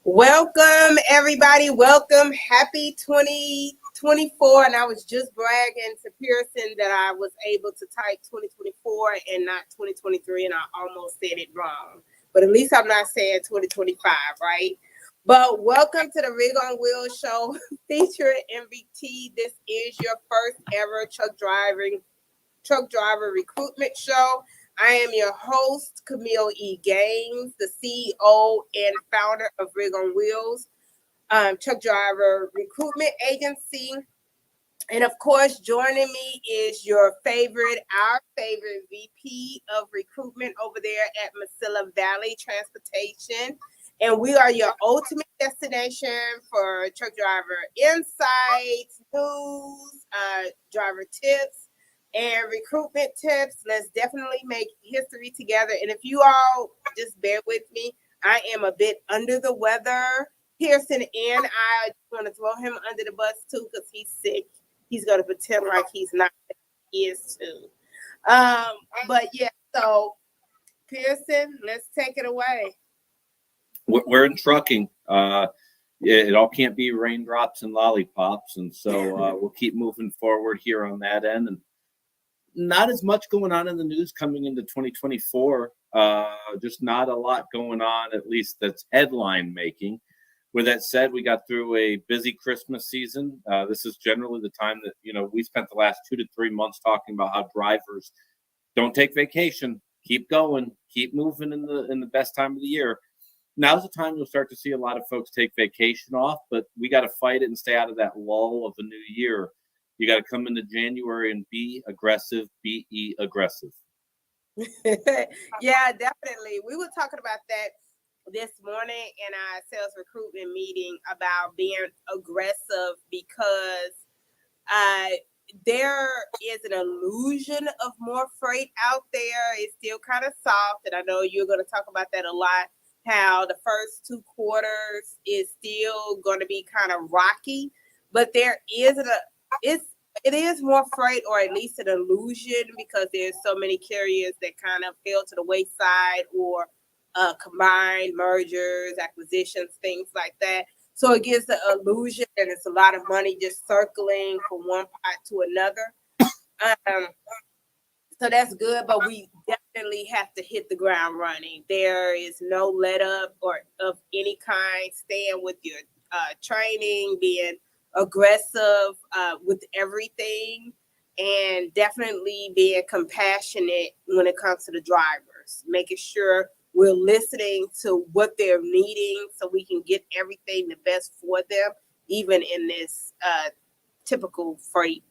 Welcome, everybody. Welcome. Happy 2024. And I was just bragging to Pierson that I was able to type 2024 and not 2023, and I almost said it wrong. But at least I'm not saying 2025, right? But welcome to the Rig on Wheels show featuring MVT. This is your first ever truck driver recruitment show. I am your host, Kameel Gaines, the CEO and founder of Rig on Wheels, truck driver recruitment agency. And of course, joining me is our favorite VP of recruitment over there at Mesilla Valley Transportation. And we are your ultimate destination for truck driver insights, news, driver tips, and recruitment tips. Let's definitely make history together. And if you all just bear with me, I am a bit under the weather. Pierson, and I want to throw him under the bus too because he's sick. He's going to pretend like he's not. He is too. But yeah, so Pierson, let's take it away. We're in trucking. It all can't be raindrops and lollipops. And so we'll keep moving forward here on that end. And not as much going on in the news coming into 2024. Just not a lot going on, at least that's headline making. With that said, we got through a busy Christmas season. This is generally the time that, we spent the last 2 to 3 months talking about how drivers don't take vacation, keep going, keep moving in the best time of the year. Now's the time you'll start to see a lot of folks take vacation off, but we got to fight it and stay out of that lull of the new year. You got to come into January and be aggressive, be aggressive. Yeah, definitely. We were talking about that this morning in our sales recruitment meeting about being aggressive because there is an illusion of more freight out there. It's still kind of soft, and I know you're going to talk about that a lot, how the first 2 quarters is still going to be kind of rocky, but there is it is more freight, or at least an illusion, because there's so many carriers that kind of fell to the wayside, or combined mergers, acquisitions, things like that. So it gives the illusion that it's a lot of money just circling from one pot to another. So that's good, but we definitely have to hit the ground running. There is no let up or of any kind. Staying with your training, being aggressive with everything, and definitely being compassionate when it comes to the drivers, making sure we're listening to what they're needing so we can get everything the best for them, even in this typical freight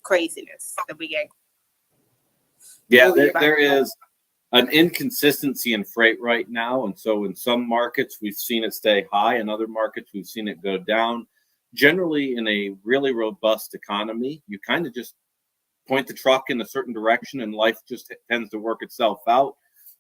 craziness that we get. Yeah, there is an inconsistency in freight right now. And so in some markets, we've seen it stay high. In other markets, we've seen it go down. Generally, in a really robust economy, you kind of just point the truck in a certain direction and life just tends to work itself out.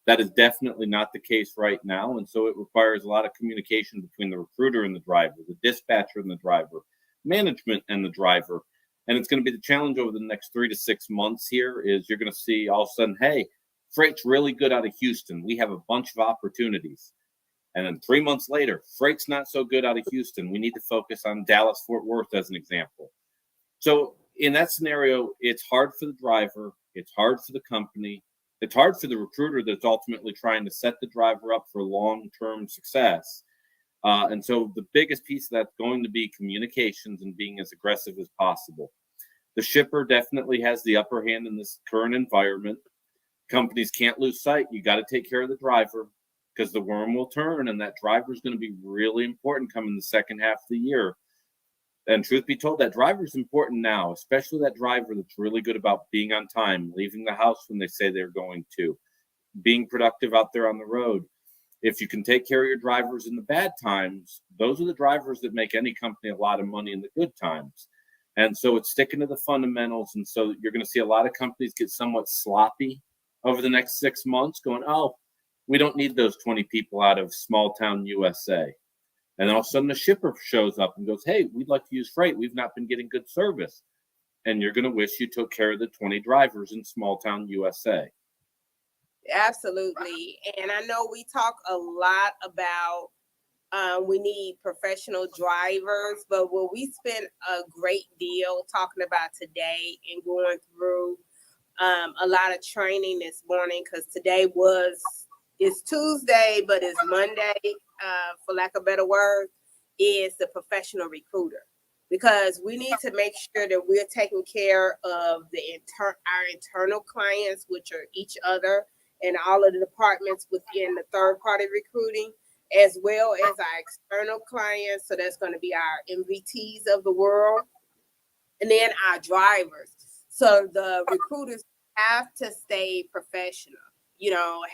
That is definitely not the case right now. And so it requires a lot of communication between the recruiter and the driver, the dispatcher and the driver, management and the driver. And it's going to be the challenge over the next 3 to 6 months here is you're going to see all of a sudden, hey, freight's really good out of Houston. We have a bunch of opportunities. And then 3 months later, freight's not so good out of Houston. We need to focus on Dallas, Fort Worth as an example. So in that scenario, it's hard for the driver. It's hard for the company. It's hard for the recruiter that's ultimately trying to set the driver up for long-term success. And so the biggest piece of that's going to be communications and being as aggressive as possible. The shipper definitely has the upper hand in this current environment. Companies can't lose sight. You got to take care of the driver because the worm will turn, and that driver is going to be really important coming the second half of the year. And truth be told, that driver is important now, especially that driver that's really good about being on time, leaving the house when they say they're going to, being productive out there on the road. If you can take care of your drivers in the bad times, those are the drivers that make any company a lot of money in the good times. And so it's sticking to the fundamentals. And so you're going to see a lot of companies get somewhat sloppy over the next 6 months going, oh, we don't need those 20 people out of small town USA. And then all of a sudden the shipper shows up and goes, hey, we'd like to use freight. We've not been getting good service. And you're going to wish you took care of the 20 drivers in small town USA. Absolutely. And I know we talk a lot about we need professional drivers, but what we spent a great deal talking about today and going through a lot of training this morning, because today it's Tuesday, but it's Monday, for lack of a better word, is the professional recruiter. Because we need to make sure that we're taking care of our internal clients, which are each other and all of the departments within the third-party recruiting, as well as our external clients. So that's going to be our MVTs of the world, and then our drivers. So the recruiters have to stay professional,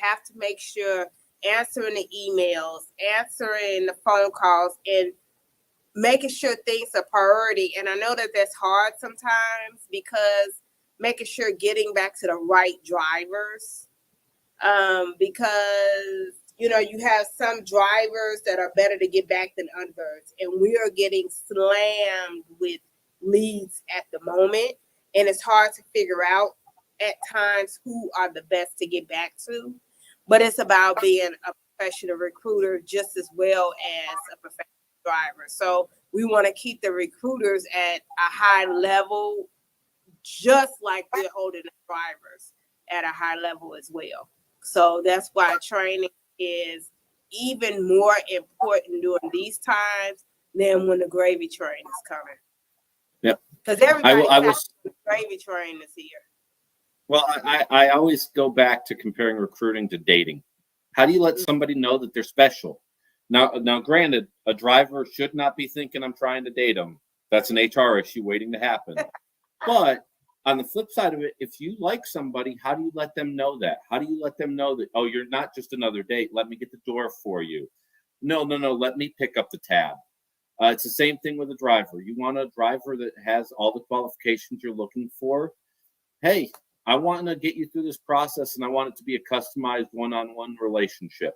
have to make sure answering the emails, answering the phone calls, and making sure things are priority. And I know that that's hard sometimes, because making sure getting back to the right drivers, because you have some drivers that are better to get back than others, and we are getting slammed with leads at the moment, and it's hard to figure out at times who are the best to get back to. But it's about being a professional recruiter just as well as a professional driver. So we want to keep the recruiters at a high level, just like we're holding the drivers at a high level as well. So that's why training is even more important during these times than when the gravy train is coming. Yep. Because everybody's the gravy train is here. Well, I always go back to comparing recruiting to dating. How do you let somebody know that they're special? Now, granted, a driver should not be thinking I'm trying to date them. That's an HR issue waiting to happen. But on the flip side of it, if you like somebody, how do you let them know that? How do you let them know that, oh, you're not just another date. Let me get the door for you. No. Let me pick up the tab. It's the same thing with a driver. You want a driver that has all the qualifications you're looking for. Hey, I want to get you through this process, and I want it to be a customized one-on-one relationship.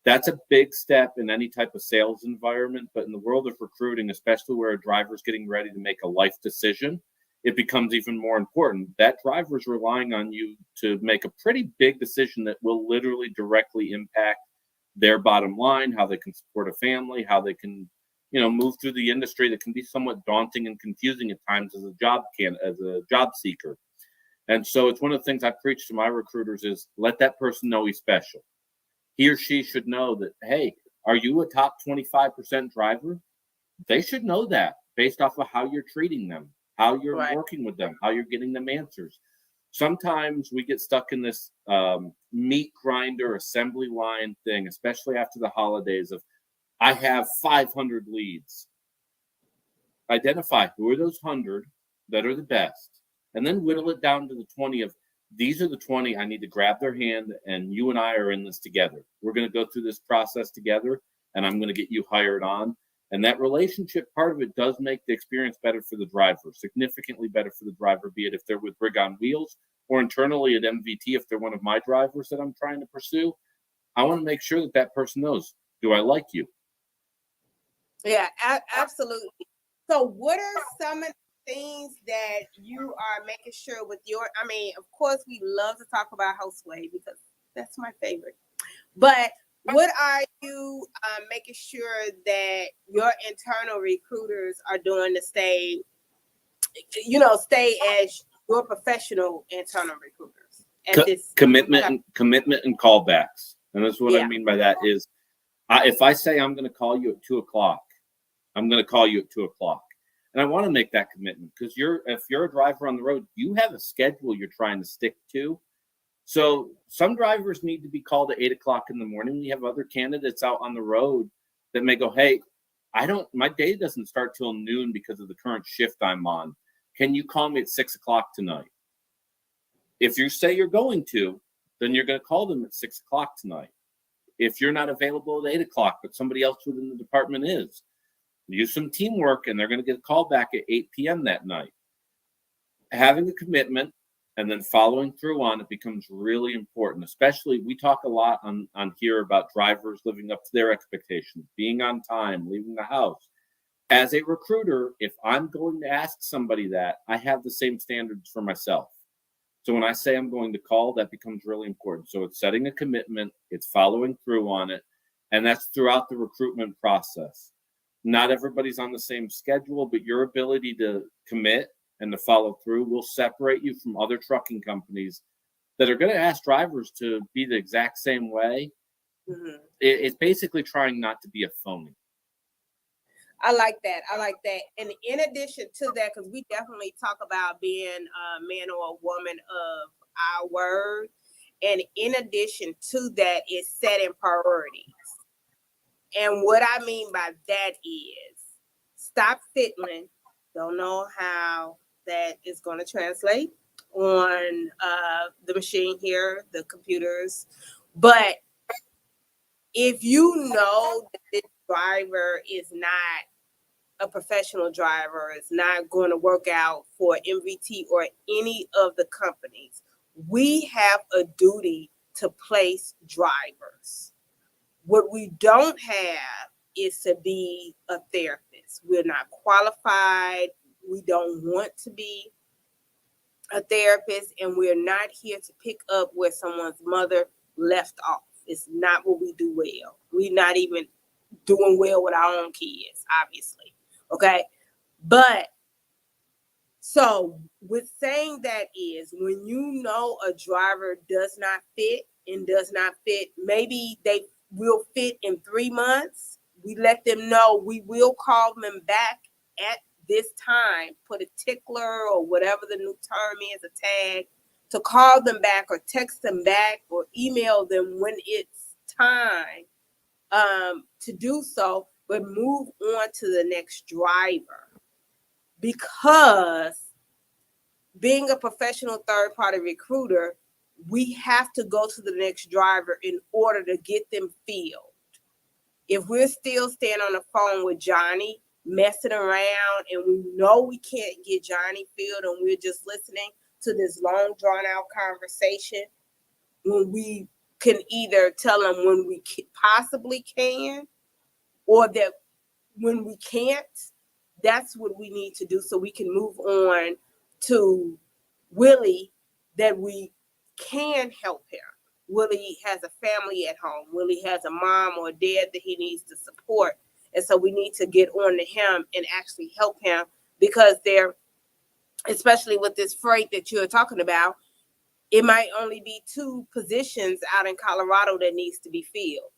That's a big step in any type of sales environment. But in the world of recruiting, especially where a driver's getting ready to make a life decision, it becomes even more important. That driver's relying on you to make a pretty big decision that will literally directly impact their bottom line, how they can support a family, how they can, move through the industry that can be somewhat daunting and confusing at times as a job seeker. And so it's one of the things I preach to my recruiters is let that person know he's special. He or she should know that, hey, are you a top 25% driver? They should know that based off of how you're treating them, how you're working with them, how you're getting them answers. Sometimes we get stuck in this meat grinder assembly line thing, especially after the holidays of, I have 500 leads. Identify who are those 100 that are the best, and then whittle it down to the 20 of, these are the 20 I need to grab their hand, and you and I are in this together. We're going to go through this process together, and I'm going to get you hired on. And that relationship part of it does make the experience better for the driver, significantly better for the driver, be it if they're with Rig on Wheels or internally at MVT, if they're one of my drivers that I'm trying to pursue. I want to make sure that that person knows, do I like you? Yeah, absolutely. So what are some of the things that you are making sure with of course, we love to talk about Houseway because that's my favorite. But what are you making sure that your internal recruiters are doing to stay as your professional internal recruiters? Commitment and callbacks. And that's what I mean by that is, if I say I'm going to call you at 2:00, I'm going to call you at 2:00. And I want to make that commitment because if you're a driver on the road, you have a schedule you're trying to stick to. So some drivers need to be called at 8:00 in the morning. We have other candidates out on the road that may go, hey, my day doesn't start till noon because of the current shift I'm on. Can you call me at 6:00 tonight? If you say you're going to, then you're going to call them at 6:00 tonight. If you're not available at 8 o'clock, but somebody else within the department is, use some teamwork, and they're going to get a call back at 8 p.m. that night. Having a commitment and then following through on it becomes really important. Especially, we talk a lot on here about drivers living up to their expectations, being on time, leaving the house. As a recruiter, if I'm going to ask somebody that, I have the same standards for myself. So when I say I'm going to call, that becomes really important. So it's setting a commitment, it's following through on it, and that's throughout the recruitment process. Not everybody's on the same schedule, but your ability to commit and to follow through will separate you from other trucking companies that are going to ask drivers to be the exact same way. Mm-hmm. It's basically trying not to be a phony. I like that. And in addition to that, because we definitely talk about being a man or a woman of our word. And in addition to that is setting priorities. And what I mean by that is stop fiddling. Don't know how that is going to translate on the machine here, the computers. But if you know that this driver is not a professional driver, is not going to work out for MVT or any of the companies, we have a duty to place drivers. What we don't have is to be a therapist. We're not qualified. We don't want to be a therapist, and we're not here to pick up where someone's mother left off. It's not what we do well. We're not even doing well with our own kids, obviously. Okay. But so with saying that is, when you know a driver does not fit and does not fit, maybe they will fit in 3 months. We let them know we will call them back at this time, put a tickler or whatever the new term is, a tag, to call them back or text them back or email them when it's time to do so, but move on to the next driver. Because being a professional third-party recruiter, we have to go to the next driver in order to get them filled. If we're still staying on the phone with Johnny, messing around, and we know we can't get Johnny filled, and we're just listening to this long, drawn-out conversation, when we can either tell them when we possibly can, or that when we can't, that's what we need to do so we can move on to Willie, that we can help him. Willie has a family at home. Willie has a mom or a dad that he needs to support. And so we need to get on to him and actually help him, because they're, especially with this freight that you're talking about, it might only be 2 positions out in Colorado that needs to be filled.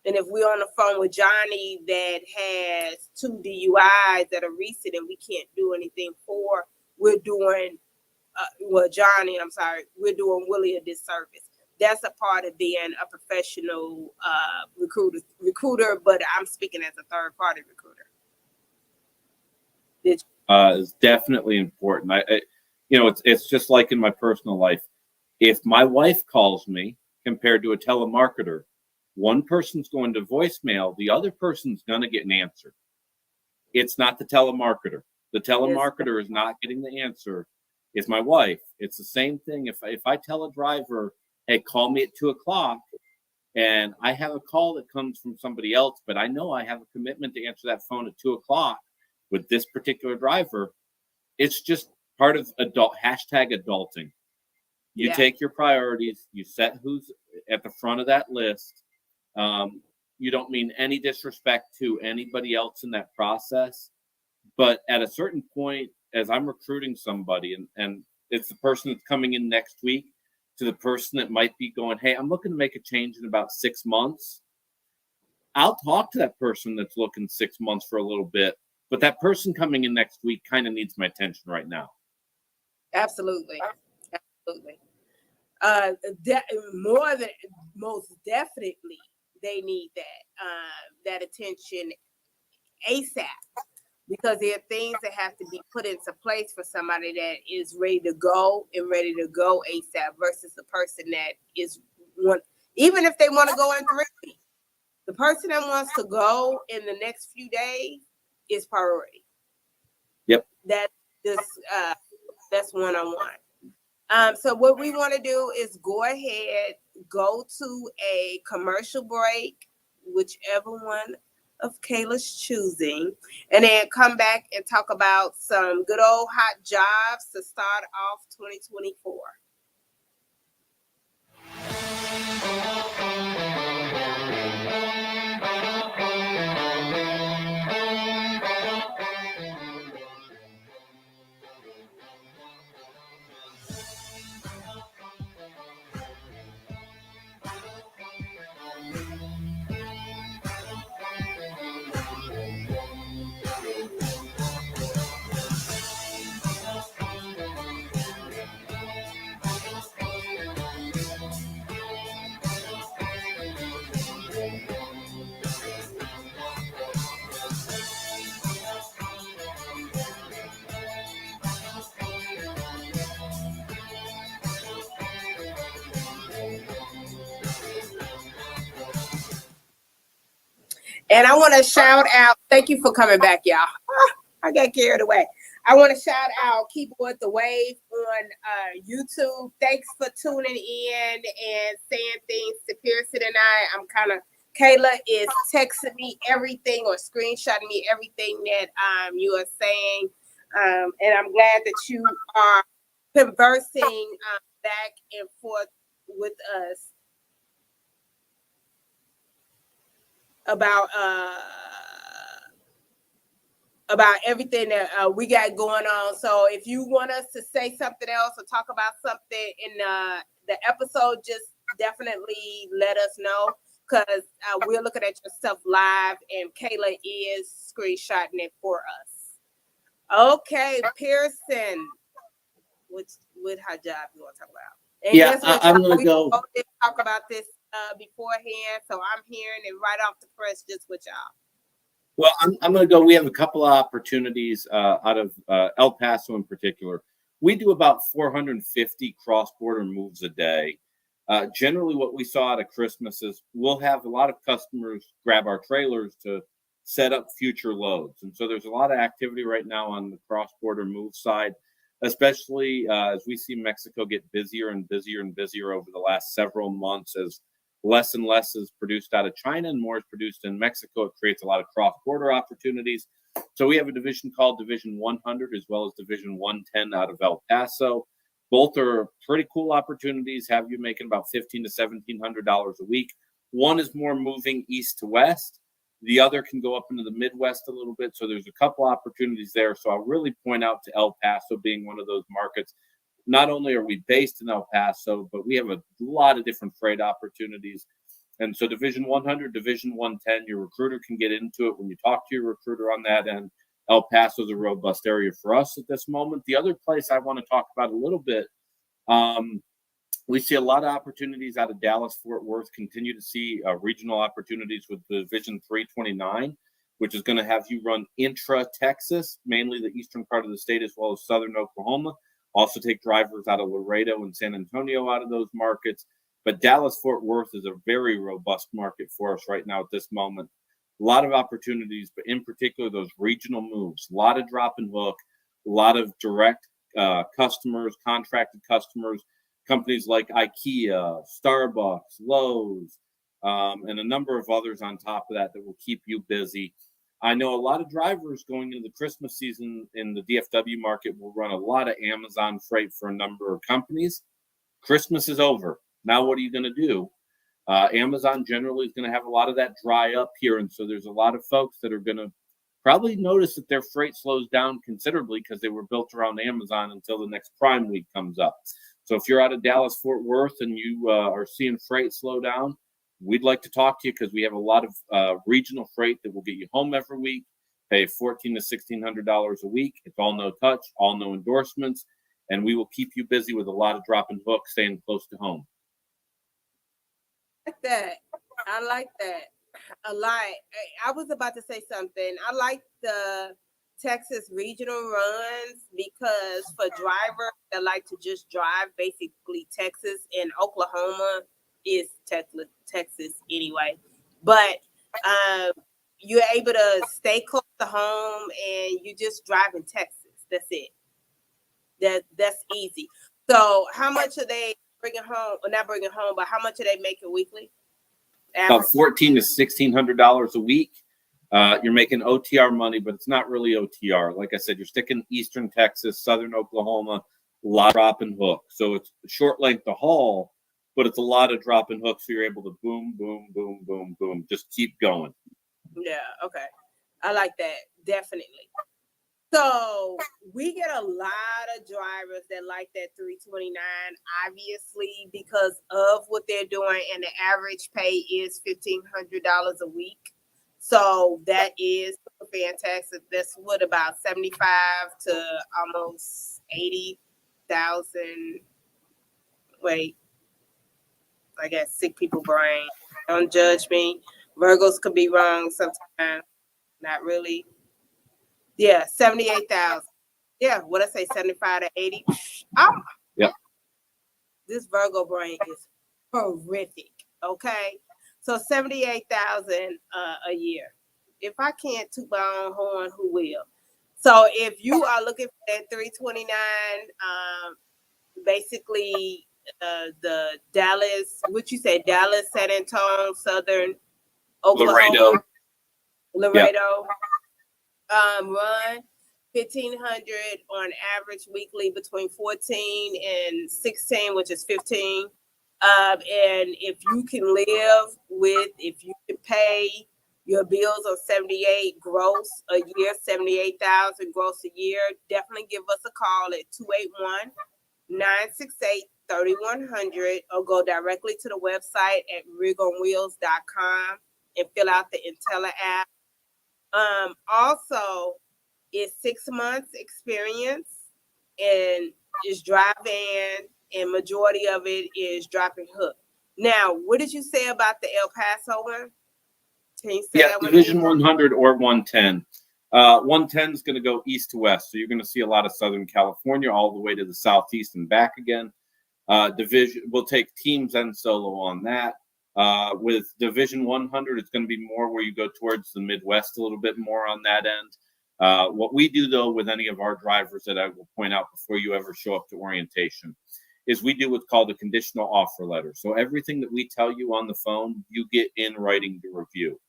And if we're on the phone with Johnny that has 2 DUIs that are recent and we can't do anything for, we're doing, we're doing Willie a disservice. That's a part of being a professional recruiter, but I'm speaking as a third-party recruiter. Is definitely important. It's just like in my personal life. If my wife calls me compared to a telemarketer, one person's going to voicemail, the other person's going to get an answer. It's not the telemarketer. The telemarketer is not getting the answer. It's my wife. It's the same thing. If I tell a driver, hey, call me at 2 o'clock, and I have a call that comes from somebody else, but I know I have a commitment to answer that phone at 2 o'clock with this particular driver, it's just part of #adulting. You take your priorities, you set who's at the front of that list. You don't mean any disrespect to anybody else in that process. But at a certain point, as I'm recruiting somebody, and it's the person that's coming in next week to the person that might be going, hey, I'm looking to make a change in about 6 months. I'll talk to that person that's looking 6 months for a little bit. But that person coming in next week kind of needs my attention right now. Absolutely. More than most definitely, they need that attention ASAP, because there are things that have to be put into place for somebody that is ready to go ASAP versus the person that Even if they want to go in 3 weeks, the person that wants to go in the next few days is priority. Yep. That's one-on-one. So what we want to do is go ahead, go to a commercial break, whichever one of Kayla's choosing, and then come back and talk about some good old hot jobs to start off 2024. And I want to shout out, thank you for coming back, y'all. I got carried away. I want to shout out Keyboard the Wave on YouTube. Thanks for tuning in and saying things to Pierson and I. Kayla is texting me everything or screenshotting me everything that you are saying. And I'm glad that you are conversing back and forth with us about everything that we got going on. So if you want us to say something else or talk about something in the episode, just definitely let us know, because we're looking at your stuff live and Kayla is screenshotting it for us. Okay, Pierson, what hot job you want to talk about? And yeah, I'm going to go. Talk about this beforehand, so I'm hearing it right off the press just with y'all. Well, I'm going to go. We have a couple of opportunities out of El Paso in particular. We do about 450 cross-border moves a day. Generally, what we saw out of Christmas is we'll have a lot of customers grab our trailers to set up future loads. And so there's a lot of activity right now on the cross-border move side, especially as we see Mexico get busier and busier and busier over the last several months as less and less is produced out of China and more is produced in Mexico. It creates a lot of cross-border opportunities. So we have a division called Division 100 as well as Division 110 out of El Paso. Both are pretty cool opportunities, have you making about $1,500 to $1,700 a week. One is more moving east to west. The other can go up into the Midwest a little bit. So there's a couple opportunities there. So I'll really point out to El Paso being one of those markets. Not only are we based in El Paso, but we have a lot of different freight opportunities. And so Division 100, Division 110, your recruiter can get into it when you talk to your recruiter on that end. El Paso is a robust area for us at this moment. The other place I want to talk about a little bit, we see a lot of opportunities out of Dallas, Fort Worth, continue to see regional opportunities with Division 329, which is going to have you run intra-Texas, mainly the eastern part of the state, as well as southern Oklahoma. Also take drivers out of Laredo and San Antonio out of those markets. But Dallas-Fort Worth is a very robust market for us right now at this moment. A lot of opportunities, but in particular, those regional moves. A lot of drop and hook, a lot of direct customers, contracted customers, companies like IKEA, Starbucks, Lowe's, and a number of others on top of that will keep you busy. I know a lot of drivers going into the Christmas season in the DFW market will run a lot of Amazon freight for a number of companies. Christmas is over. Now what are you going to do? Amazon generally is going to have a lot of that dry up here. And so there's a lot of folks that are going to probably notice that their freight slows down considerably because they were built around Amazon until the next Prime Week comes up. So if you're out of Dallas-Fort Worth and you are seeing freight slow down, we'd like to talk to you because we have a lot of regional freight that will get you home every week, pay $1,400 to $1,600 a week. It's all no touch, all no endorsements, and we will keep you busy with a lot of drop and hook, staying close to home. I like that a lot. I was about to say something. I like the Texas regional runs because for drivers that like to just drive basically Texas and Oklahoma is Texas anyway. But you're able to stay close to home, and you just drive in Texas. That's it. That's easy. So how much are they bringing home? Or not bringing home, but how much are they making weekly? About $1,400 to $1,600 a week. You're making OTR money, but it's not really OTR. Like I said, you're sticking Eastern Texas, Southern Oklahoma, a lot of drop and hook. So it's a short length to haul, but it's a lot of drop and hook. So you're able to boom, boom, boom, boom, boom, just keep going. Yeah, okay. I like that, definitely. So we get a lot of drivers that like that 329, obviously, because of what they're doing, and the average pay is $1,500 a week. So that is fantastic. That's what, about 75 to almost 80,000. Wait, I got sick people brain. Don't judge me. Virgos could be wrong sometimes. Not really. Yeah, 78,000. Yeah, what I say, 75 to 80. Yeah. This Virgo brain is horrific. Okay, so 78,000 a year. If I can't toot my own horn, who will? So if you are looking for that 329, basically the Dallas, what you say, Dallas, San Antonio, Southern Oklahoma, Laredo, run 1,500 on average weekly, between 14 and 16, which is 15. And if you can live with, if you can pay your bills on 78 gross a year, 78,000 gross a year, definitely give us a call at 281-968-3100, or go directly to the website at rigonwheels.com and fill out the Intella app. Also, it's 6 months experience, and is dry van, and majority of it is drop and hook. Now, what did you say about the El Paso one? Can you say that one? Division 100 or 110. 110 is going to go east to west, so you're going to see a lot of Southern California all the way to the southeast and back again. Division, we'll take teams and solo on that. With Division 100, it's going to be more where you go towards the Midwest a little bit more on that end. What we do, though, with any of our drivers that I will point out before you ever show up to orientation, is we do what's called a conditional offer letter. So everything that we tell you on the phone, you get in writing to review.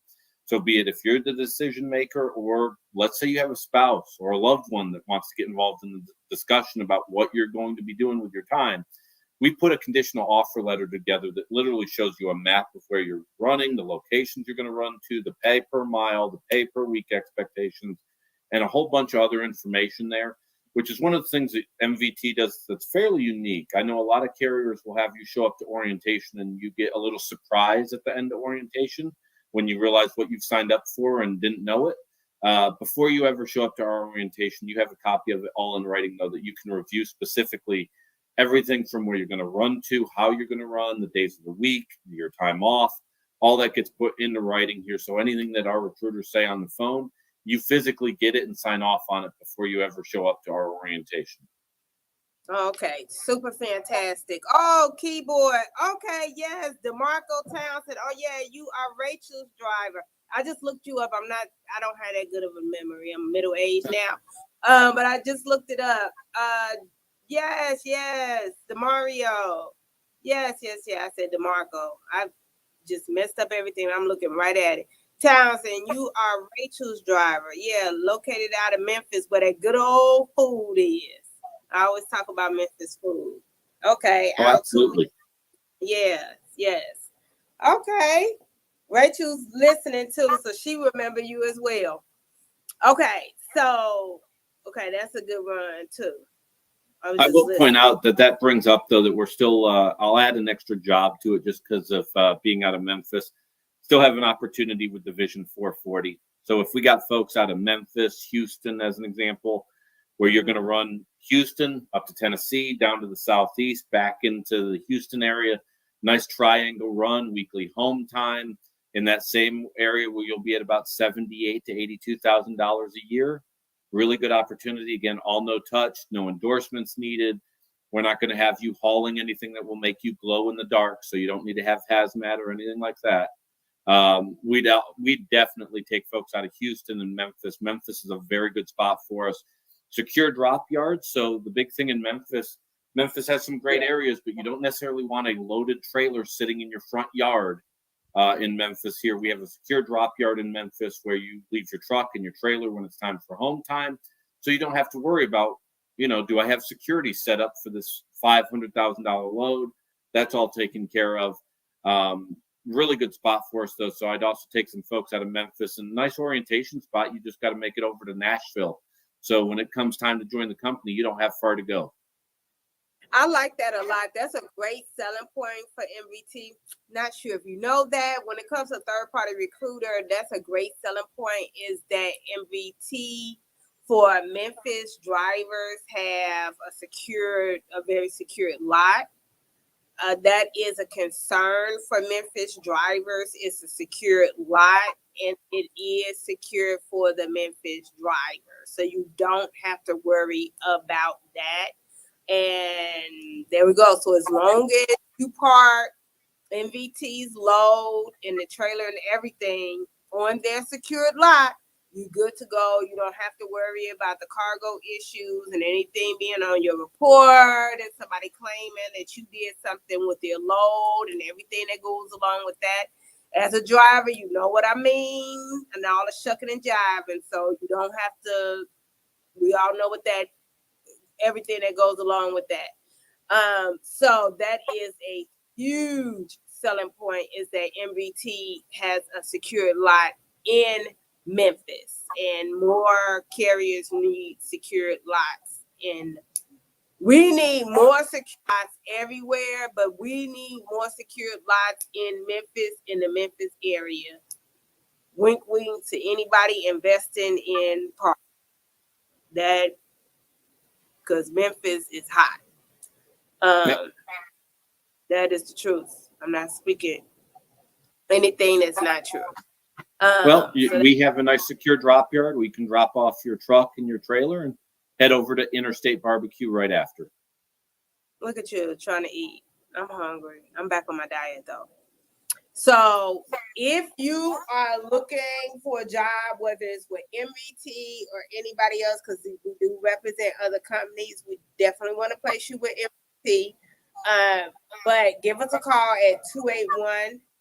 So be it if you're the decision maker, or let's say you have a spouse or a loved one that wants to get involved in the discussion about what you're going to be doing with your time, we put a conditional offer letter together that literally shows you a map of where you're running, the locations you're going to run to, the pay per mile, the pay per week expectations, and a whole bunch of other information there, which is one of the things that MVT does that's fairly unique. I know a lot of carriers will have you show up to orientation and you get a little surprise at the end of orientation when you realize what you've signed up for and didn't know it. Before you ever show up to our orientation, you have a copy of it all in writing, though, that you can review specifically everything from where you're going to run to, how you're going to run, the days of the week, your time off. All that gets put into writing here. So anything that our recruiters say on the phone, you physically get it and sign off on it before you ever show up to our orientation. Okay, super fantastic. Oh, keyboard. Okay, yes, DeMarco Townsend. Oh, yeah, you are Rachel's driver. I just looked you up. I don't have that good of a memory. I'm middle-aged now. But I just looked it up. Yes, DeMario. Yes. I said DeMarco. I just messed up everything. I'm looking right at it. Townsend, you are Rachel's driver. Yeah, located out of Memphis, where that good old food is. I always talk about Memphis food. Okay. Oh, absolutely. Yes. Okay. Rachel's listening too, so she remember you as well. Okay. So, that's a good run too. I will point out that brings up, though, that we're still, I'll add an extra job to it just because of being out of Memphis. Still have an opportunity with Division 440. So if we got folks out of Memphis, Houston, as an example, where you're going to run Houston up to Tennessee, down to the southeast, back into the Houston area, nice triangle run, weekly home time in that same area where you'll be at about $78,000 to $82,000 a year. Really good opportunity. Again, all no touch, no endorsements needed. We're not going to have you hauling anything that will make you glow in the dark, so you don't need to have hazmat or anything like that. We definitely take folks out of Houston and Memphis. Memphis is a very good spot for us. Secure drop yards. So the big thing in Memphis has some great areas, but you don't necessarily want a loaded trailer sitting in your front yard. In Memphis here, we have a secure drop yard in Memphis where you leave your truck and your trailer when it's time for home time. So you don't have to worry about, do I have security set up for this $500,000 load? That's all taken care of. Really good spot for us, though. So I'd also take some folks out of Memphis, and a nice orientation spot. You just got to make it over to Nashville. So when it comes time to join the company, you don't have far to go. I like that a lot. That's a great selling point for MVT. Not sure if you know that. When it comes to third-party recruiter, that's a great selling point, is that MVT for Memphis drivers have a very secured lot. That is a concern for Memphis drivers. It's a secured lot, and it is secured for the Memphis drivers. So you don't have to worry about that. And there we go. So as long as you park MVT's load and the trailer and everything on their secured lot, you're good to go. You don't have to worry about the cargo issues and anything being on your report and somebody claiming that you did something with their load and everything that goes along with that. As a driver, you know what I mean, and all the shucking and jiving. So you don't have to, we all know what that, everything that goes along with that. So that is a huge selling point, is that MVT has a secured lot in Memphis, and more carriers need secured lots. And we need more secured lots everywhere, but we need more secured lots in Memphis, in the Memphis area. Wink, wink to anybody investing in park. That, because Memphis is hot. That is the truth. I'm not speaking anything that's not true. We have a nice secure drop yard. We can drop off your truck and your trailer and head over to Interstate Barbecue right after. Look at you trying to eat. I'm hungry. I'm back on my diet, though. So if you are looking for a job, whether it's with MVT or anybody else, because we do represent other companies, we definitely want to place you with MVT. But give us a call at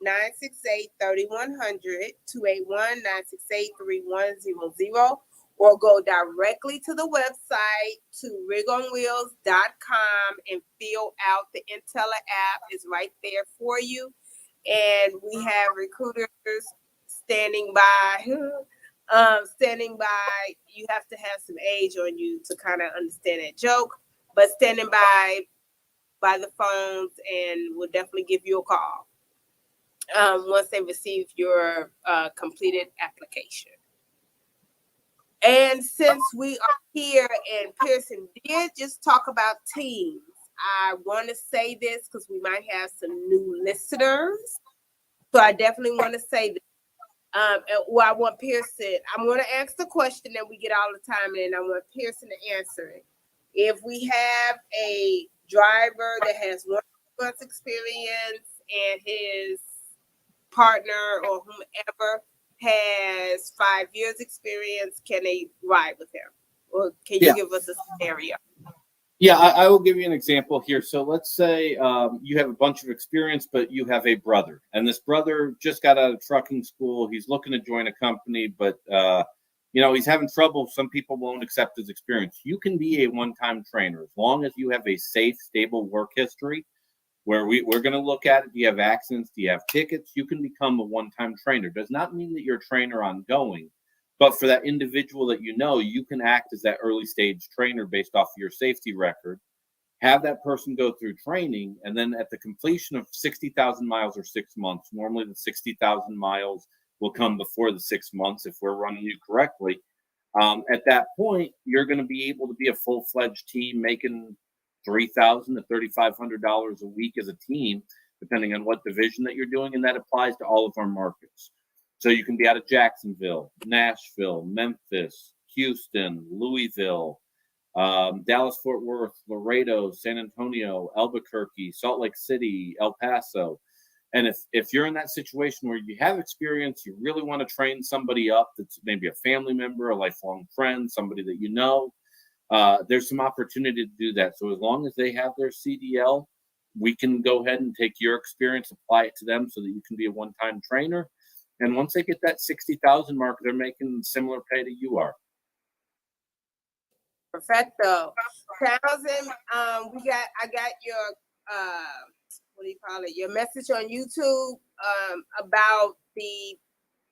281-968-3100, 281-968-3100, or go directly to the website to rigonwheels.com and fill out the Intella app. It's right there for you. And we have recruiters standing by. You have to have some age on you to kind of understand that joke, but standing by the phones, and we'll definitely give you a call once they receive your completed application. And since we are here and Pierson did just talk about teams, I want to say this because we might have some new listeners. So I definitely want to say this. I want Pierson, I'm going to ask the question that we get all the time, and I want Pierson to answer it. If we have a driver that has 1 month's experience and his partner or whomever has 5 years experience, can they ride with him? Or can you give us a scenario? Yeah, I will give you an example here. So let's say you have a bunch of experience, but you have a brother, and this brother just got out of trucking school. He's looking to join a company, but he's having trouble. Some people won't accept his experience. You can be a one-time trainer as long as you have a safe, stable work history where we're going to look at it. Do you have accidents? Do you have tickets? You can become a one-time trainer. Does not mean that you're a trainer ongoing. But for that individual that you can act as that early stage trainer based off of your safety record, have that person go through training, and then at the completion of 60,000 miles or 6 months, normally the 60,000 miles will come before the 6 months if we're running you correctly. At that point, you're going to be able to be a full-fledged team making $3,000 to $3,500 a week as a team, depending on what division that you're doing, and that applies to all of our markets. So you can be out of Jacksonville, Nashville, Memphis, Houston, Louisville, Dallas, Fort Worth, Laredo, San Antonio, Albuquerque, Salt Lake City, El Paso. And if you're in that situation where you have experience, you really want to train somebody up that's maybe a family member, a lifelong friend, somebody that you know, there's some opportunity to do that. So as long as they have their CDL, we can go ahead and take your experience, apply it to them so that you can be a one-time trainer. And once they get that 60,000 mark, they're making similar pay to you are. Perfecto. Townsend, I got your what do you call it? Your message on YouTube about the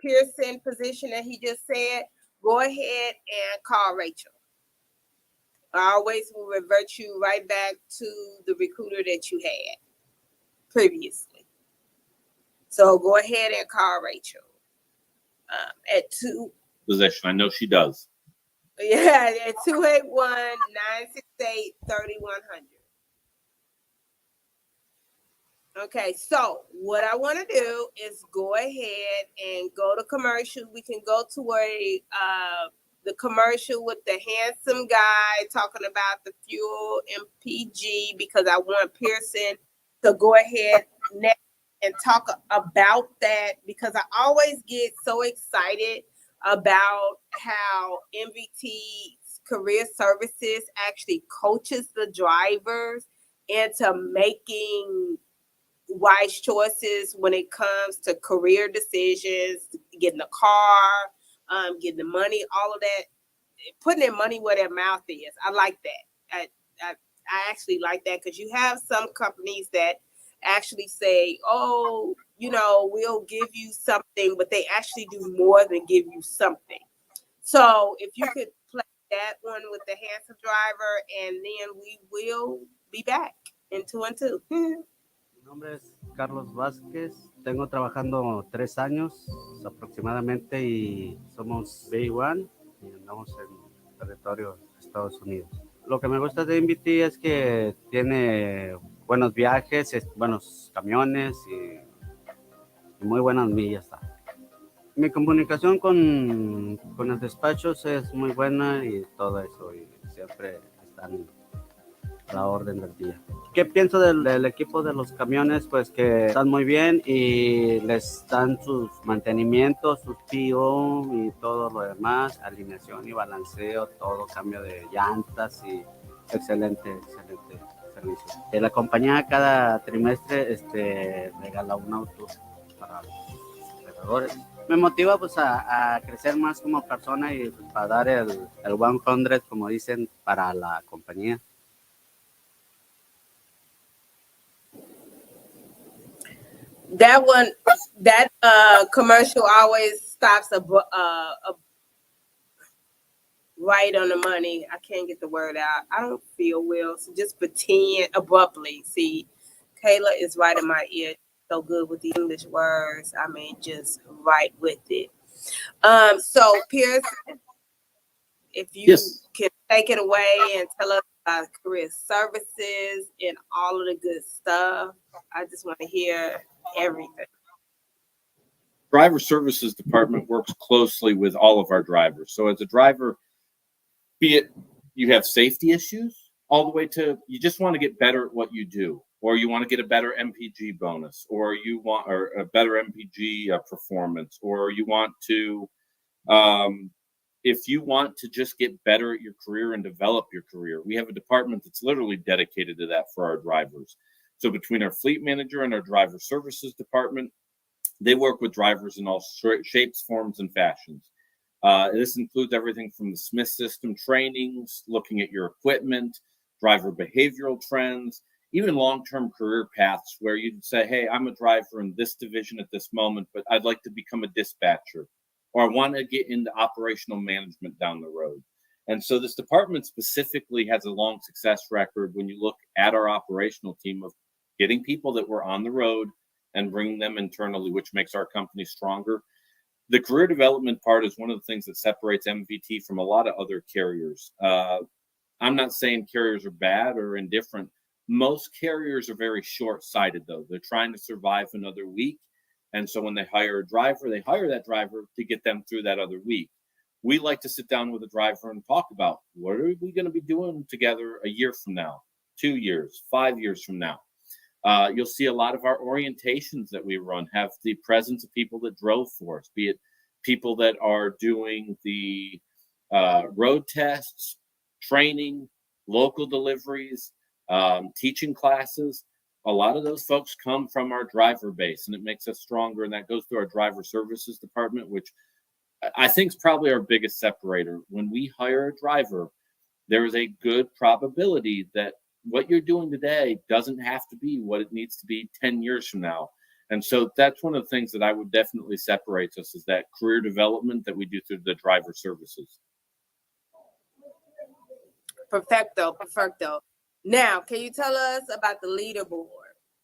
Pierson position that he just said. Go ahead and call Rachel. I always will revert you right back to the recruiter that you had previously. So go ahead and call Rachel at 2. Position. I know she does. Yeah, at 281-968-3100. Okay, so what I want to do is go ahead and go to commercial. We can go to the commercial with the handsome guy talking about the fuel MPG, because I want Pierson to go ahead next and talk about that, because I always get so excited about how MVT Career Services actually coaches the drivers into making wise choices when it comes to career decisions, getting a car, getting the money, all of that, putting their money where their mouth is. I like that. I actually like that, because you have some companies that actually say, oh, we'll give you something, but they actually do more than give you something. So if you could play that one with the handsome driver, and then we will be back in 2 and 2. Mi nombre es Carlos Vázquez, tengo trabajando 3 años aproximadamente y somos B1 y andamos en territorio de Estados Unidos. Lo que me gusta de MVT es que tiene buenos viajes, buenos camiones y muy buenas millas. Mi comunicación con los despachos es muy buena y todo eso, y siempre están a la orden del día. ¿Qué pienso del equipo de los camiones? Pues que están muy bien y les dan sus mantenimientos, sus PO y todo lo demás, alineación y balanceo, todo, cambio de llantas y excelente servicio. La compañía cada trimestre regala un auto para los operadores. Me motiva pues a crecer más como persona y pues, para dar el 100, como dicen, para la compañía. That commercial always stops right on the money. I can't get the word out. I don't feel well, so just pretend abruptly. See, Kayla is right in my ear, so good with the English words. I mean, just right with it. So Pierson, if you can take it away and tell us about career services and all of the good stuff. I just want to hear everything. Driver Services Department works closely with all of our drivers. So as a driver, be it you have safety issues, all the way to you just want to get better at what you do, or you want to get a better MPG bonus, or you want a better MPG performance, or you want to, if you want to just get better at your career and develop your career, we have a department that's literally dedicated to that for our drivers. So between our fleet manager and our driver services department, they work with drivers in all shapes, forms, and fashions. This includes everything from the Smith system trainings, looking at your equipment, driver behavioral trends, even long-term career paths where you'd say, hey, I'm a driver in this division at this moment, but I'd like to become a dispatcher, or I want to get into operational management down the road. And so this department specifically has a long success record when you look at our operational team of getting people that were on the road and bringing them internally, which makes our company stronger. The career development part is one of the things that separates MVT from a lot of other carriers. I'm not saying carriers are bad or indifferent. Most carriers are very short-sighted, though. They're trying to survive another week. And so when they hire a driver, they hire that driver to get them through that other week. we like to sit down with a driver and talk about what are we going to be doing together a year from now, 2 years, 5 years from now. You'll see a lot of our orientations that we run have the presence of people that drove for us, be it people that are doing the road tests, training, local deliveries, teaching classes. A lot of those folks come from our driver base, and it makes us stronger. And that goes through our driver services department, which I think is probably our biggest separator. When we hire a driver, there is a good probability that what you're doing today doesn't have to be what it needs to be 10 years from now. And so that's one of the things that I would definitely separate us, is that career development that we do through the driver services. Perfecto. Now, can you tell us about the leaderboard?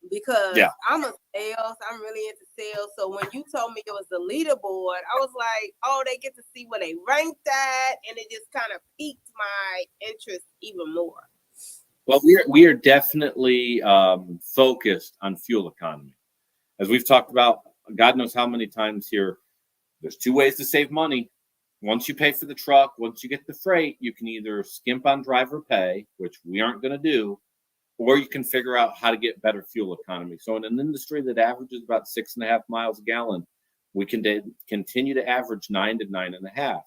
Because I'm a sales, I'm really into sales. So when you told me it was the leaderboard, I was like, oh, they get to see where they ranked at, and it just kind of piqued my interest even more. Well, we are definitely focused on fuel economy. As we've talked about, God knows how many times here, there's 2 ways to save money. Once you pay for the truck, once you get the freight, you can either skimp on driver pay, which we aren't going to do, or you can figure out how to get better fuel economy. So in an industry that averages about 6.5 miles a gallon, we can continue to average 9 to 9.5.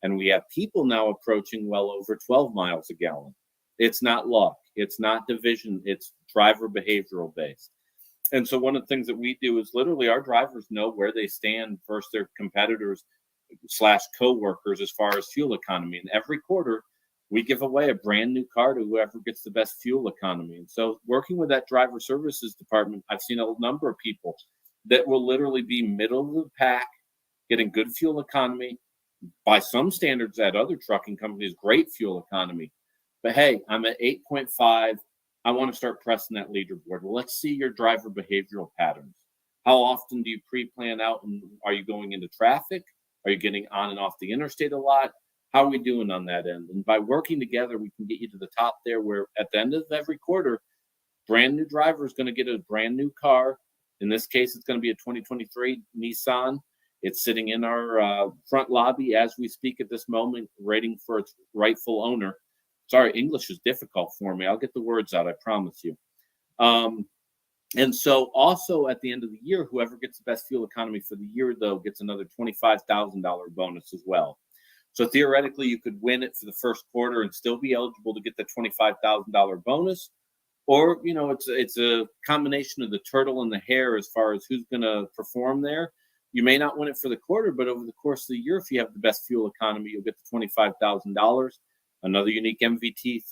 And we have people now approaching well over 12 miles a gallon. It's not luck. It's not division. It's driver behavioral based. And so one of the things that we do is literally our drivers know where they stand versus their competitors / co-workers as far as fuel economy. And every quarter, we give away a brand new car to whoever gets the best fuel economy. And so working with that driver services department, I've seen a number of people that will literally be middle of the pack, getting good fuel economy. By some standards at other trucking companies, great fuel economy. But hey, I'm at 8.5. I want to start pressing that leaderboard. Well, let's see your driver behavioral patterns. How often do you pre-plan out? And are you going into traffic? Are you getting on and off the interstate a lot? How are we doing on that end? And by working together, we can get you to the top there, where at the end of every quarter, brand new driver is going to get a brand new car. In this case, it's going to be a 2023 Nissan. It's sitting in our front lobby as we speak at this moment, waiting for its rightful owner. Sorry, English is difficult for me. I'll get the words out, I promise you. And so also at the end of the year, whoever gets the best fuel economy for the year, though, gets another $25,000 bonus as well. So theoretically, you could win it for the first quarter and still be eligible to get the $25,000 bonus. Or, you know, it's a combination of the turtle and the hare as far as who's going to perform there. You may not win it for the quarter, but over the course of the year, if you have the best fuel economy, you'll get the $25,000. Another unique MVT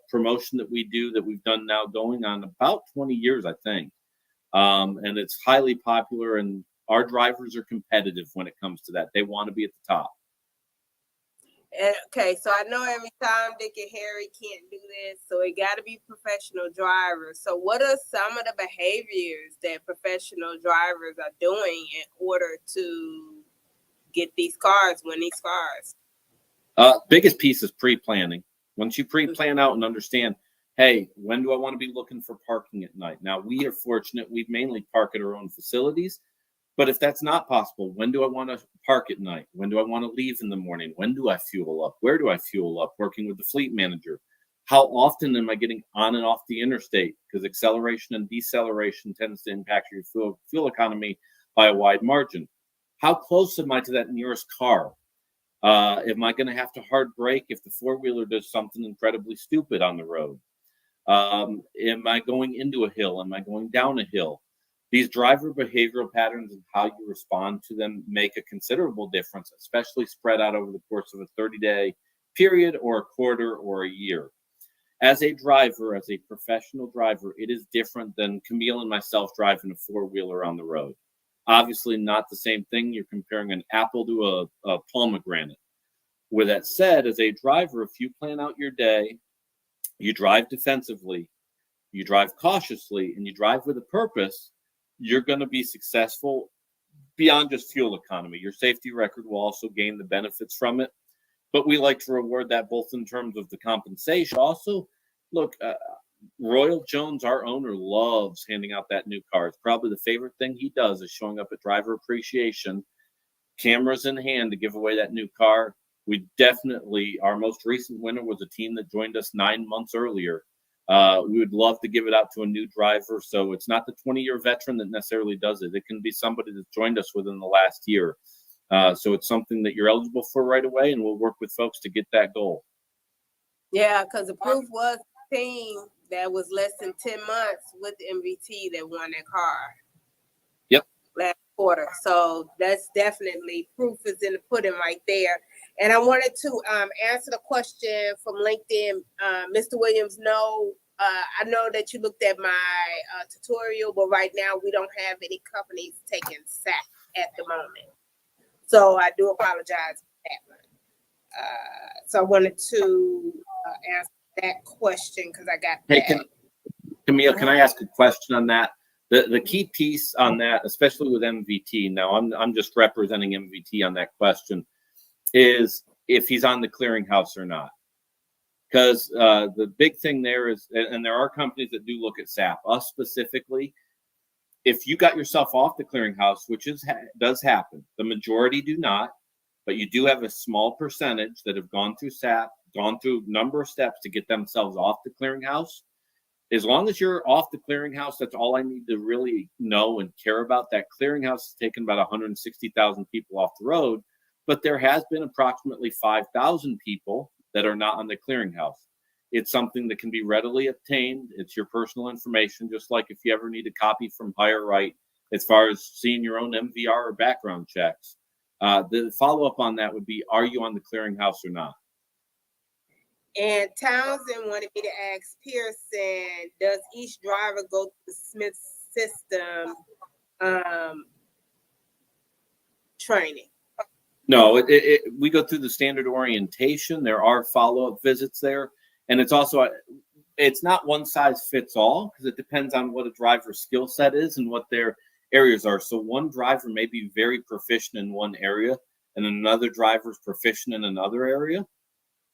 promotion that we do that we've done now going on about 20 years, I think. And it's highly popular, and our drivers are competitive when it comes to that. They want to be at the top. Okay, so I know every time Dick and Harry can't do this, so it got to be professional drivers. So what are some of the behaviors that professional drivers are doing in order to get these cars, win these cars? Biggest piece is pre-planning. Once you pre-plan out and understand, hey, when do I want to be looking for parking at night? Now, we are fortunate. We mainly park at our own facilities. But if that's not possible, when do I want to park at night? When do I want to leave in the morning? When do I fuel up? Where do I fuel up? Working with the fleet manager. How often am I getting on and off the interstate? Because acceleration and deceleration tends to impact your fuel economy by a wide margin. How close am I to that nearest car? Am I going to have to hard brake if the four-wheeler does something incredibly stupid on the road? Am I going into a hill? Am I going down a hill? These driver behavioral patterns and how you respond to them make a considerable difference, especially spread out over the course of a 30-day period or a quarter or a year. As a driver, as a professional driver, it is different than Kameel and myself driving a four-wheeler on the road. Obviously not the same thing. You're comparing an apple to a pomegranate. With that said, as a driver, if you plan out your day, you drive defensively, you drive cautiously, and you drive with a purpose, you're going to be successful beyond just fuel economy. Your safety record will also gain the benefits from it. But we like to reward that both in terms of the compensation. Also, look, Royal Jones, our owner, loves handing out that new car. It's probably the favorite thing he does is showing up at driver appreciation, cameras in hand to give away that new car. We definitely, our most recent winner was a team that joined us 9 months earlier. We would love to give it out to a new driver. So it's not the 20-year veteran that necessarily does it. It can be somebody that joined us within the last year. So it's something that you're eligible for right away, and we'll work with folks to get that goal. Yeah, because the proof was a team that was less than 10 months with MVT that won that car. Yep. Last quarter. So that's definitely proof is in the pudding right there. And I wanted to answer the question from LinkedIn. Mr. Williams, no, I know that you looked at my tutorial, but right now we don't have any companies taking SAP at the moment. So I do apologize for that one. So I wanted to answer that question because I got that. Kameel, can I ask a question on that? The key piece on that, especially with MVT, now I'm just representing MVT on that question, is if he's on the clearinghouse or not. Because the big thing there is, and there are companies that do look at SAP, us specifically, if you got yourself off the clearinghouse, which does happen, the majority do not, but you do have a small percentage that have gone through SAP, gone through a number of steps to get themselves off the clearinghouse. As long as you're off the clearinghouse, that's all I need to really know and care about. That clearinghouse has taken about 160,000 people off the road, but there has been approximately 5,000 people that are not on the clearinghouse. It's something that can be readily obtained. It's your personal information, just like if you ever need a copy from HireRight as far as seeing your own MVR or background checks. The follow-up on that would be, are you on the clearinghouse or not? And Townsend wanted me to ask Pierson, does each driver go through the Smith system training? No, we go through the standard orientation. There are follow-up visits there. And it's also, it's not one size fits all because it depends on what a driver's skill set is and what their areas are. So one driver may be very proficient in one area and another driver's proficient in another area.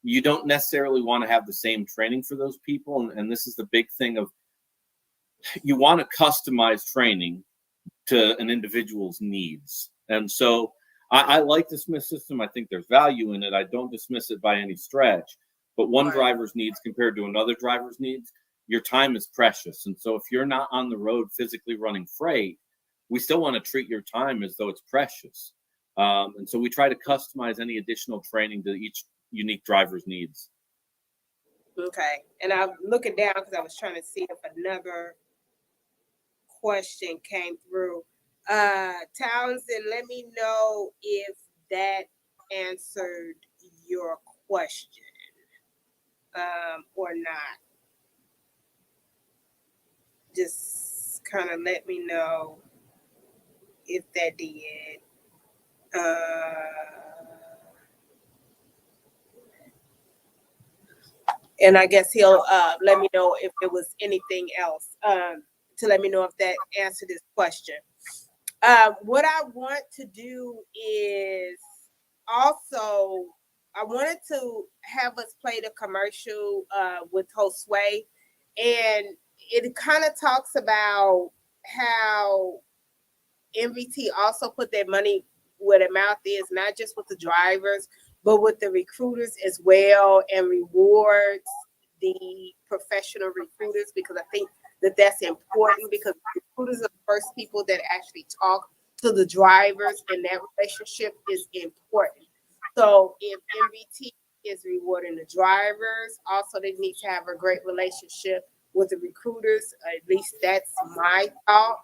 You don't necessarily want to have the same training for those people. And this is the big thing of, you want to customize training to an individual's needs. And so I like the Smith system. I think there's value in it. I don't dismiss it by any stretch. But one driver's needs compared to another driver's needs, your time is precious. And so if you're not on the road physically running freight, we still want to treat your time as though it's precious. And so we try to customize any additional training to each unique driver's needs. Okay. And I'm looking down because I was trying to see if another question came through. Townsend, let me know if that answered your question or not. Just kind of let me know if that did. And I guess he'll let me know if there was anything else to let me know if that answered this question. What I want to do is also, I wanted to have us play the commercial with Josue, and it kind of talks about how MVT also put their money where their mouth is, not just with the drivers, but with the recruiters as well, and rewards the professional recruiters, because I think that that's important, because recruiters are the first people that actually talk to the drivers, and that relationship is important. So if MVT is rewarding the drivers, also they need to have a great relationship with the recruiters. At least that's my thought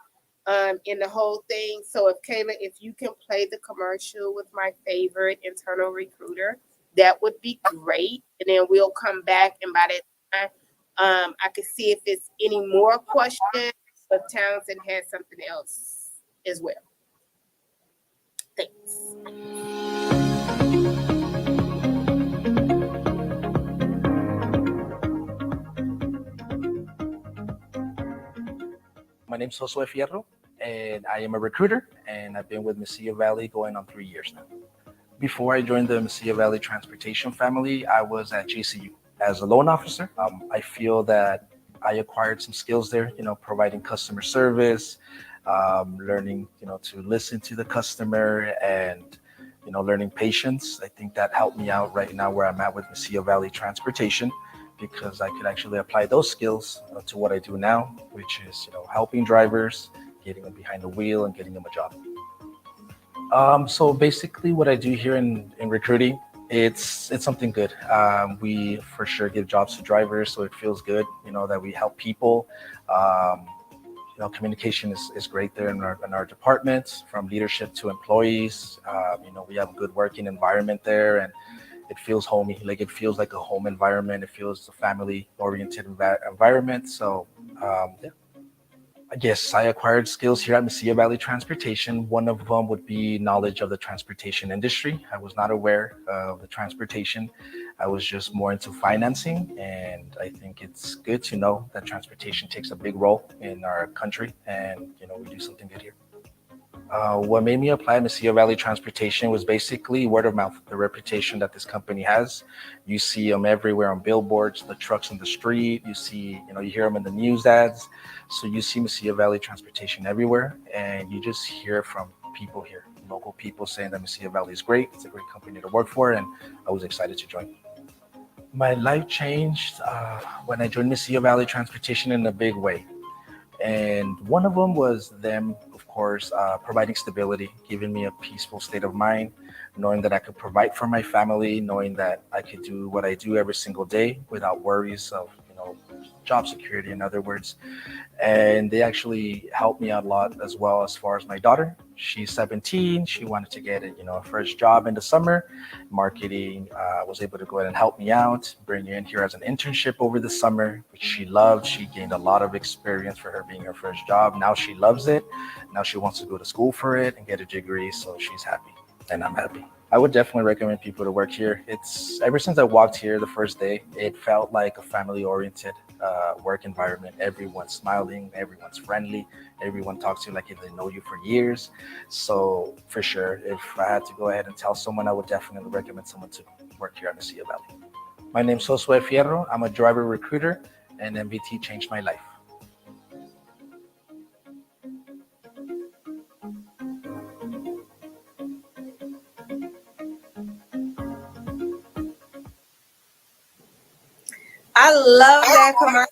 in the whole thing. So if Kayla, if you can play the commercial with my favorite internal recruiter, that would be great. And then we'll come back, and by that time, I can see if it's any more questions, but Townsend has something else as well. Thanks. My name is Josue Fierro, and I am a recruiter, and I've been with Mesilla Valley going on 3 years now. Before I joined the Mesilla Valley Transportation family, I was at JCU as a loan officer. I feel that I acquired some skills there, providing customer service, learning, to listen to the customer and learning patience. I think that helped me out right now where I'm at with Mesilla Valley Transportation, because I could actually apply those skills to what I do now, which is, helping drivers, getting them behind the wheel and getting them a job. So basically what I do here in recruiting, it's something good. We for sure give jobs to drivers, so it feels good, that we help people. Um, Communication is great there in our department, from leadership to employees. We have a good working environment there, and it feels homey. Like, it feels like a home environment. It feels a family-oriented environment. So, yeah. Yes, I acquired skills here at Mesilla Valley Transportation. One of them would be knowledge of the transportation industry. I was not aware of the transportation. I was just more into financing, and I think it's good to know that transportation takes a big role in our country, and we do something good here. What made me apply Mesilla Valley Transportation was basically word of mouth, the reputation that this company has. You see them everywhere on billboards, the trucks in the street. You see, you hear them in the news ads. So you see Mesilla Valley Transportation everywhere, and you just hear from people here, local people, saying that Mesilla Valley is great. It's a great company to work for, and I was excited to join. My life changed when I joined Mesilla Valley Transportation in a big way. And one of them was them, of course, providing stability, giving me a peaceful state of mind, knowing that I could provide for my family, knowing that I could do what I do every single day without worries of, job security, in other words. And they actually helped me out a lot as well. As far as my daughter, she's 17. She wanted to get a first job in the summer. Marketing was able to go ahead and help me out, bring her in here as an internship over the summer, which she loved. She gained a lot of experience for her being her first job. Now she loves it. Now she wants to go to school for it and get a degree, so she's happy, and I'm happy. I would definitely recommend people to work here. It's ever since I walked here the first day, it felt like a family-oriented work environment. Everyone's smiling, everyone's friendly, everyone talks to you like they know you for years. So for sure, if I had to go ahead and tell someone, I would definitely recommend someone to work here at Mesilla Valley. My name's Josue Fierro. I'm a driver recruiter, and MVT changed my life. I love that commercial.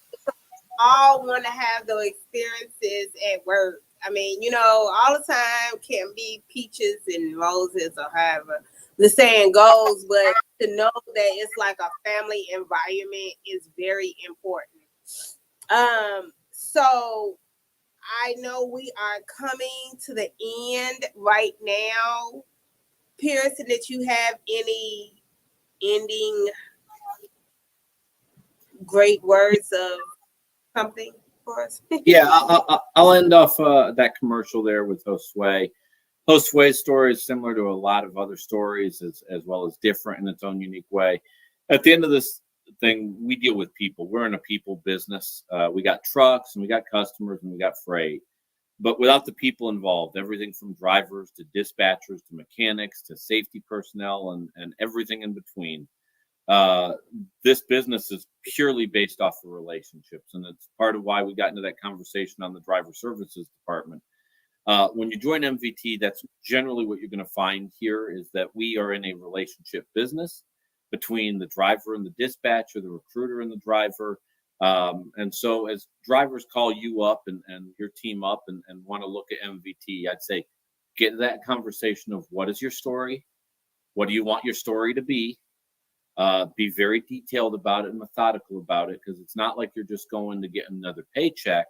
All want to have those experiences at work. I mean, all the time can't be peaches and roses or however the saying goes, but to know that it's like a family environment is very important. So I know we are coming to the end right now. Pierson, did you have any ending great words of something for us? Yeah, I'll end off that commercial there with Josue. Josue's story is similar to a lot of other stories, as well as different in its own unique way. At the end of this thing, we deal with people. We're in a people business. We got trucks, and we got customers, and we got freight. But without the people involved, everything from drivers to dispatchers to mechanics to safety personnel and everything in between, this business is purely based off of relationships. And it's part of why we got into that conversation on the driver services department. When you join MVT, that's generally what you're going to find here, is that we are in a relationship business between the driver and the dispatcher, the recruiter and the driver. And so as drivers call you up and your team up and want to look at MVT, I'd say get that conversation of what is your story? What do you want your story to be? Be very detailed about it and methodical about it, because it's not like you're just going to get another paycheck.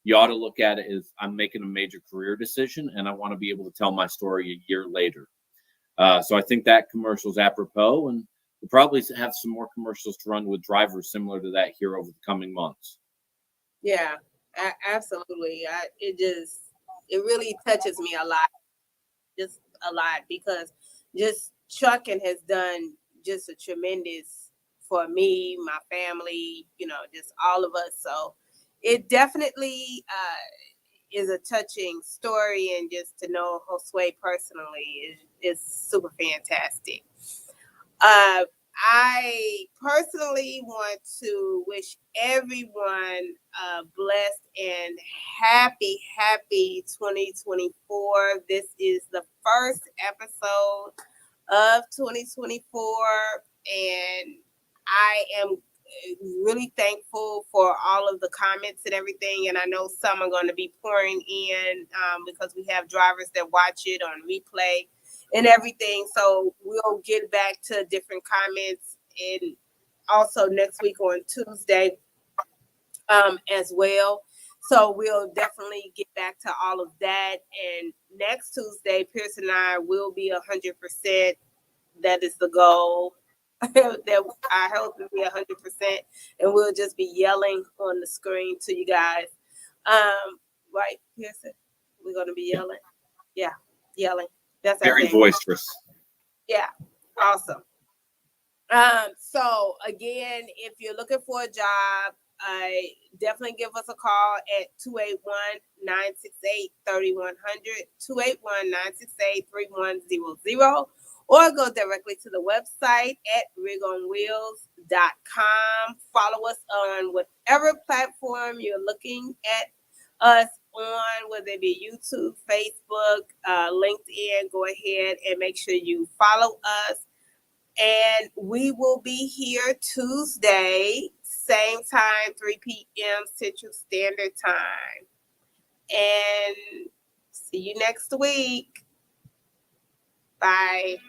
You ought to look at it as, I'm making a major career decision and I want to be able to tell my story a year later. So I think that commercial is apropos, and we'll probably have some more commercials to run with drivers similar to that here over the coming months. Yeah, absolutely. It really touches me a lot, just a lot, because just trucking has done just a tremendous for me, my family, just all of us. So it definitely is a touching story, and just to know Josue personally is super fantastic. I personally want to wish everyone a blessed and happy 2024. This is the first episode of 2024. And I am really thankful for all of the comments and everything. And I know some are going to be pouring in because we have drivers that watch it on replay and everything. So we'll get back to different comments, and also next week on Tuesday as well. So we'll definitely get back to all of that. And next Tuesday, Pierson and I will be 100%. That is the goal. That our health will be 100%, and we'll just be yelling on the screen to you guys. Right, Pierson? We're gonna be yelling. Yeah, yelling. That's our very thing. boisterous. Yeah, awesome. So again, if you're looking for a job, definitely give us a call at 281-968-3100, 281-968-3100, or go directly to the website at rigonwheels.com. Follow us on whatever platform you're looking at us on, whether it be YouTube, Facebook, LinkedIn. Go ahead and make sure you follow us. And we will be here Tuesday, same time, 3 p.m. Central Standard Time. And see you next week. Bye.